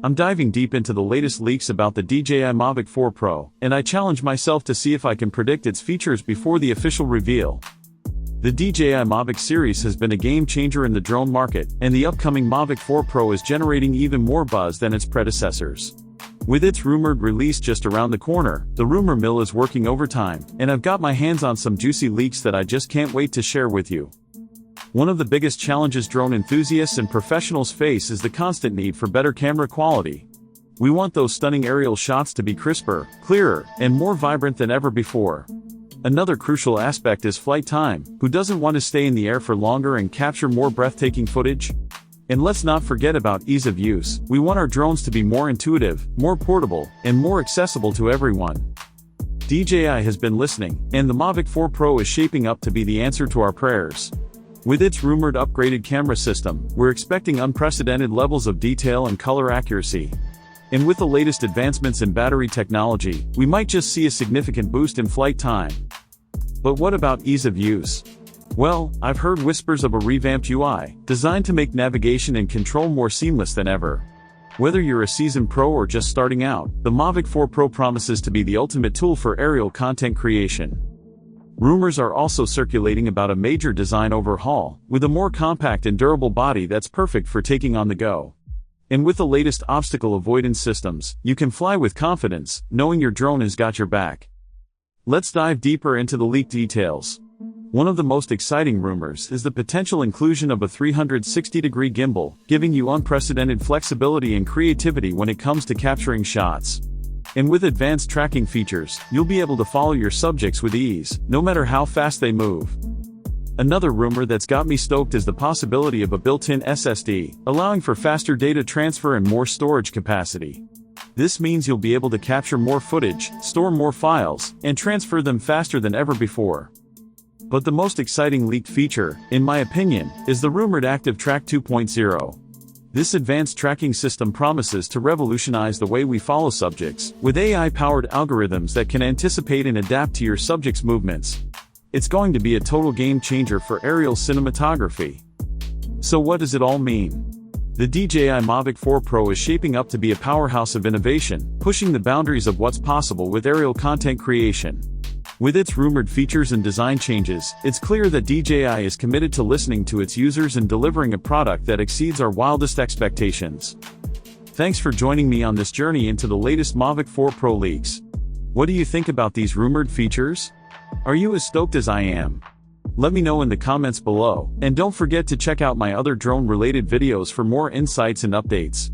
I'm diving deep into the latest leaks about the DJI Mavic 4 Pro, and I challenge myself to see if I can predict its features before the official reveal. The DJI Mavic series has been a game changer in the drone market, and the upcoming Mavic 4 Pro is generating even more buzz than its predecessors. With its rumored release just around the corner, the rumor mill is working overtime, and I've got my hands on some juicy leaks that I just can't wait to share with you. One of the biggest challenges drone enthusiasts and professionals face is the constant need for better camera quality. We want those stunning aerial shots to be crisper, clearer, and more vibrant than ever before. Another crucial aspect is flight time. Who doesn't want to stay in the air for longer and capture more breathtaking footage? And let's not forget about ease of use. We want our drones to be more intuitive, more portable, and more accessible to everyone. DJI has been listening, and the Mavic 4 Pro is shaping up to be the answer to our prayers. With its rumored upgraded camera system, we're expecting unprecedented levels of detail and color accuracy. And with the latest advancements in battery technology, we might just see a significant boost in flight time. But what about ease of use? Well, I've heard whispers of a revamped UI, designed to make navigation and control more seamless than ever. Whether you're a seasoned pro or just starting out, the Mavic 4 Pro promises to be the ultimate tool for aerial content creation. Rumors are also circulating about a major design overhaul, with a more compact and durable body that's perfect for taking on the go. And with the latest obstacle avoidance systems, you can fly with confidence, knowing your drone has got your back. Let's dive deeper into the leaked details. One of the most exciting rumors is the potential inclusion of a 360-degree gimbal, giving you unprecedented flexibility and creativity when it comes to capturing shots. And with advanced tracking features, you'll be able to follow your subjects with ease, no matter how fast they move. Another rumor that's got me stoked is the possibility of a built-in SSD, allowing for faster data transfer and more storage capacity. This means you'll be able to capture more footage, store more files, and transfer them faster than ever before. But the most exciting leaked feature, in my opinion, is the rumored Active Track 2.0. This advanced tracking system promises to revolutionize the way we follow subjects, with AI-powered algorithms that can anticipate and adapt to your subject's movements. It's going to be a total game changer for aerial cinematography. So what does it all mean? The DJI Mavic 4 Pro is shaping up to be a powerhouse of innovation, pushing the boundaries of what's possible with aerial content creation. With its rumored features and design changes, it's clear that DJI is committed to listening to its users and delivering a product that exceeds our wildest expectations. Thanks for joining me on this journey into the latest Mavic 4 Pro leaks. What do you think about these rumored features? Are you as stoked as I am? Let me know in the comments below, and don't forget to check out my other drone-related videos for more insights and updates.